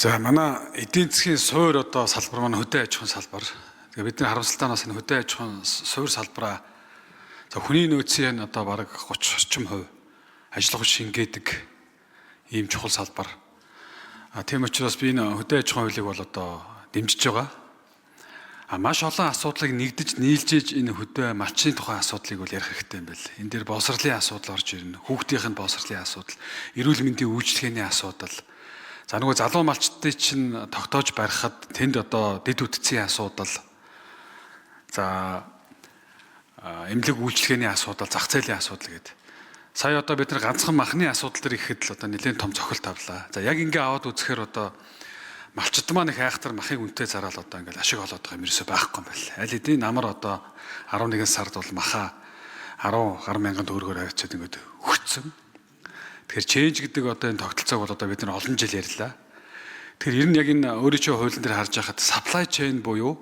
За манай эдийн засгийн суур одоо салбар маань хөдөө аж ахуйн салбар. Тэгээ бидний харамсалтай нь бас энэ хөдөө аж ахуйн суур салбараа за хүний нөөцийн одоо бараг 30-40% ажиллах шингээдэг ийм чухал салбар. Тийм учраас би энэ хөдөө аж ахуйн хуулийг бол одоо дэмжиж байгаа. Маш олон асуудлыг нэгдэж нийлжээж энэ хөдөө малчны тухайн асуудлыг бол ярих хэрэгтэй юм байна. Энэ дээр боловсролын асуудал орж ирнэ. Хүүхдийн боловсролын асуудал, эрүүл мэндийн үйлчлэгээний асуудал. За нөгөө залуу малчдын чинь тогтоож барихад тэнд одоо дэд үтцийн асуудал. За эмнэлэг үйлчлэгээний асуудал, зах зээлийн асуудал гэдэг. Сая одоо бид нар ганцхан махны асуудал дээр ихэд л одоо нэлээд том цохилт авлаа. За яг ингээ аваад үзэхээр одоо малчд маань их айхтар махыг үнэтэй зараал одоо ингээл ашиг олоод байгаа юм ерөөсөй байхгүй юм байна. Аль хэдийн намар одоо 11 сард бол маха 10 гаруй мянган төгрөгөөр авчиад ингээд өгцөн. Тэгэхээр change гэдэг одоо энэ тогтолцоог бол одоо бид нар олон жил ярьлаа. Тэгэхээр ер нь яг энэ өөрийнхөө хуулийн дээр харж байхад supply chain буюу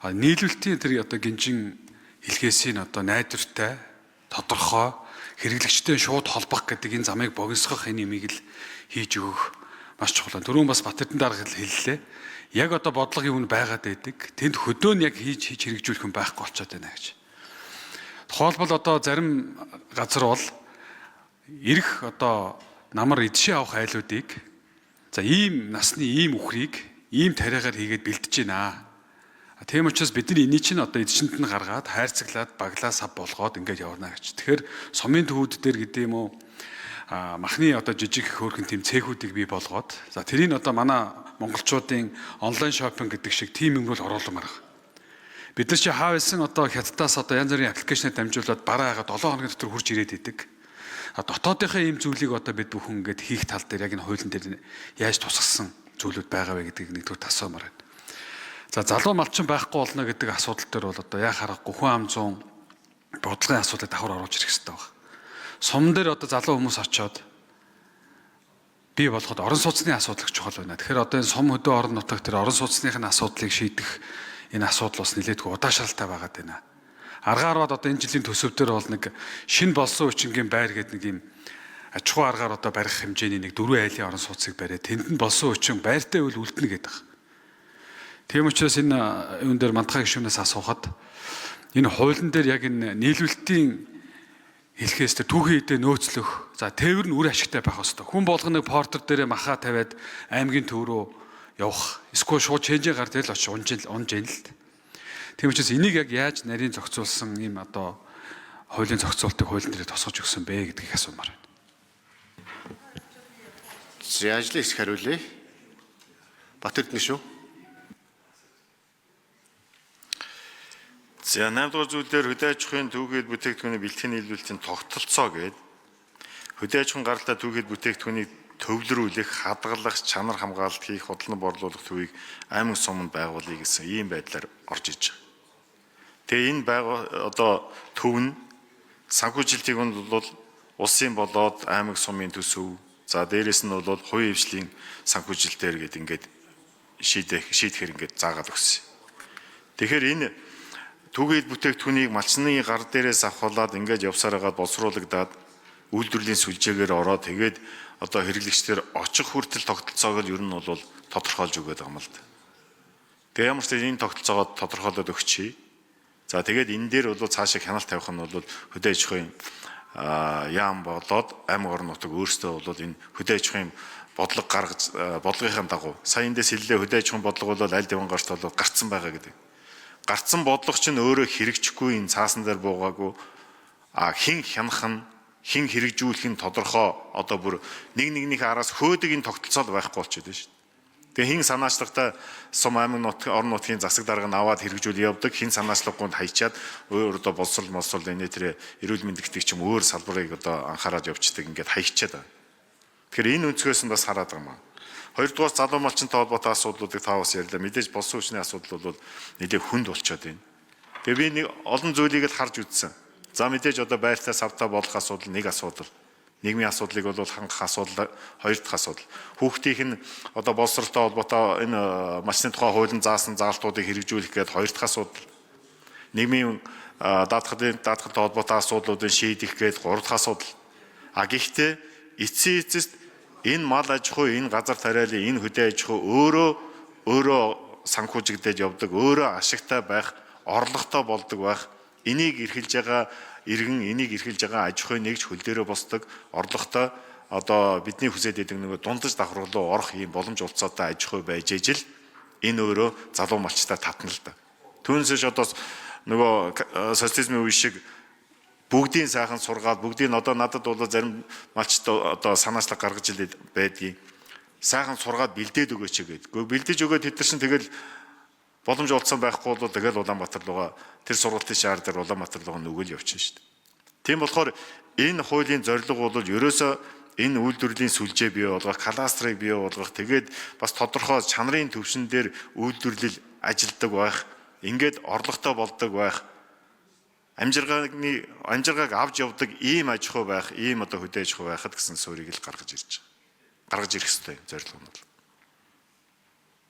нийлүүлэлтийн тэр одоо гинжин хэлхээсийн одоо найдвартай тодорхой хэрэглэгчтэй шууд холбох гэдэг энэ замыг богиносгох энэ юмыг л хийж өгөх маш чухал. Түрүүн бас Батэрдэн дарга хэллээ. Яг одоо бодлогын үн байгаад байдаг. Тэнд хөдөө нь яг хийж хэрэгжүүлэх юм байхгүй болчиход байна гэж. Тухайлбал одоо зарим газар бол ирэх одоо намар эдшээ авах айлуудыг за ийм насны ийм үхрийг ийм тариагаар хийгээд бэлдэж байна. Тийм учраас бид нар энийг чинь одоо эдшинт нь гаргаад хайрцаглаад баглаа сав болгоод ингээд явна гэж. Тэгэхээр сумын төвүүд дээр гэдэг юм уу махны одоо жижиг хөөрхөн тийм цехүүдийг бий болгоод за тэрийг одоо манай монголчуудын онлайн шопинг гэдэг шиг тийм юм бол оруулмаар байна. Бид нар чи хаавсан одоо хятадаас одоо янз бүрийн аппликейшнээр дамжуулаад бараа хагаад 7 хоногийн дотор хурж ирээд идэг. Дотоодынхаа ийм зүйлийг одоо бид бүхэн ингээд хийх тал дээр яг энэ хуулийн дээр яаж тусгасан зүйлүүд байгаа вэ гэдгийг нэгдүгээр асуумаар байна. За залуу малчин байхгүй болно гэдэг асуудал дээр бол одоо яа харахгүй хүн ам 100 бодлогын асуудлыг давхар оруулж ирэх хэрэгтэй байна. Сум дээр одоо залуу хүмүүс очиод бий болгоход орон сууцны асуудал чухал байна. Тэгэхээр одоо энэ сум хөдөө орон нутагт тэр орон сууцныхын асуудлыг шийдэх энэ асуудал бас нэлээдгүй удаашралтай байгаад байна. Аргаарууд одоо энэ жилийн төсөв дээр бол нэг шинэ болсон хүчингийн байр гэдэг нэг юм аж ахуй аргаар одоо барих хэмжээний нэг 4 айлын орон сууцыг бариад тэнд нь болсон хүчин байртай үл үлдэнэ гэдэг. Тийм учраас энэ юун дээр мантахаа гишүүнээс асуухад энэ хуулийн дээр яг энэ нийлүүлэлтийн хэлхээс тэр түүхийн хэдэ нөөцлөх за тээвэр нь үр ашигтай байх ёстой. Хүн болгоны портер дээр маха тавиад аймгийн төв рүү явах. Эсвэл шууд чэнжийн гар дээр л очиж унж ийн л. Тийм учраас энийг яг яаж нарийн зохицуулсан ийм одоо хуулийн зохицуултыг хуулийн дээр тусгаж өгсөн бэ гэдгийг асуумаар байна. Яаж л их хариулъя. Батэрдэн шүү. За 8 дугаар зүйлээр хөдөө аж ахуйн түүхэд бүтээгдэхүүний бэлтгэн нийлүүлэлтийн тогтолцоо гээд хөдөө аж ахуйн гаралтай түүхэд бүтээгдэхүүнийг төвлөрүүлэх, хадгалах, чанар хамгаалалт хийх, худалдан борлуулах төвийг аймаг суманд байгуулъя гэсэн ийм байдлаар орж иж байгаа. Тэгээ энэ одоо төв нь санхүүжилтийг нь бол улсын болоод аймаг сумын төсөв, за дээрэс нь бол хувийн хвшлийн санхүүжилтээр гээд ингээд шийдэхээр ингээд заагаад өгсөн. Тэгэхээр энэ түүхэд бүтээгдэхүүнийг малчны гар дээрээс авахлаад ингээд явсаар хагаад боловсруулагдаад үйлдвэрлэлийн сүлжээгээр ороод тэгээд одоо хэрэглэгчдэр очих хүртэл тогтолцоог л ер нь бол тодорхойлж өгöd байгаа юм л да. Тэгээ ямар ч энэ тогтолцоогоо тодорхойлоод өгчий. За тэгээд энэ дээр бол цаашаа хяналт тавих нь бол хөдөө аж ахуйн яам болоод аймаг орон нутаг өөрсдөө бол энэ хөдөө аж ахуйн бодлого гаргаж бодлогын дагуу сая эндээс хэллээ хөдөө аж ахуйн бодлого бол аль дэвэн гарт бол гарцсан байгаа гэдэг. Гарцсан бодлого чинь өөрөө хэрэгжихгүй энэ цаасан дээр буугаагүй хин хянах нь хин хэрэгжүүлэх нь тодорхой одоо бүр нэгнийхээ араас хөөдөг энэ тогтолцоо байхгүй болчиход байна шүү дээ. Тэгээ хин санаачлагтай сум аймаг орон нутгийн засаг дарга нь аваад хэрэгжүүл явдаг хин санаачлаггүйд хайчаад өөр одоо боловсрол энэ тэр эрүүл мэндэгтэй ч юм өөр салбарыг одоо анхаарал явуулдаг ингээд хайчаад байна. Тэгэхээр энэ өнцгөөс нь бас хараад байгаа юм. Хоёрдугаар залуу малчинтай холбоотой асуудлуудыг та бас ярьлаа. Мэдээж болсон хүчний асуудал бол нэлээд хүнд болчиход байна. Тэгээ би нэг олон зүйлийг л харж үзсэн. За мэдээж одоо байртай савтай болох асуудал нэг асуудал. Нийгмийн асуудлыг бол хангах асуудал хоёр дахь асуудал. Хүүхдийн нь одоо боловсролтой холбоотой энэ малчны тухай хуулийн заасан заалтуудыг хэрэгжүүлэх гээд хоёр дахь асуудал. Нийгмийн даатгалтай холбоотой асуудлуудыг шийдэх гээд гурав дахь асуудал. Гэхдээ эцсийн эцэст энэ мал аж ахуй, энэ газар тариалан, энэ хөдөө аж ахуй өөрөө санхүүжигдээд явдаг, өөрөө ашигтай байх, орлоготой болдог байх. Энийг эрхэлж байгаа иргэн, энийг эрхэлж байгаа аж ахуй нэгж хөл дээрээ босдог, орлоготой одоо бидний хүсэж идэг нэг дундаж давхар руу орох ийм боломж олцоотой аж ахуй байж ижил энэ өөрөө залуу малчтай татна л да. Түүнээс одоо нөгөө социализмын үе шиг бүгдийн сайхан сургаад бүгдийн одоо надад бол зарим малчд одоо санаачлаг гаргаж илээд байдгийг сайхан сургаад бэлдээд өгөөч гэдэг. Гэхдээ бэлдэж өгөөд тэд нар чинь тэгэл боломж олцсон байхгүй бол тэгэл Улаанбаатар руугаа тэр сургалтын шаар дээр Улаанбаатар руугаа нүгэл явчихна шүү дээ. Тийм болохоор энэ хуулийн зорилго бол ерөөсөө энэ үйлдвэрлэлийн сүлжээ бий болгох, кадастрыг бий болгох, тэгээд бас тодорхой чанарын төвшин дээр үйлдвэрлэл ажилдаг байх, ингээд орлоготой болдог байх, амжиргааг авч явдаг ийм аж ахуй байх, ийм одоо хөдөө аж ахуй байхад гэсэн суурийг л гаргаж ирэх хэрэгтэй зорилго нь бол.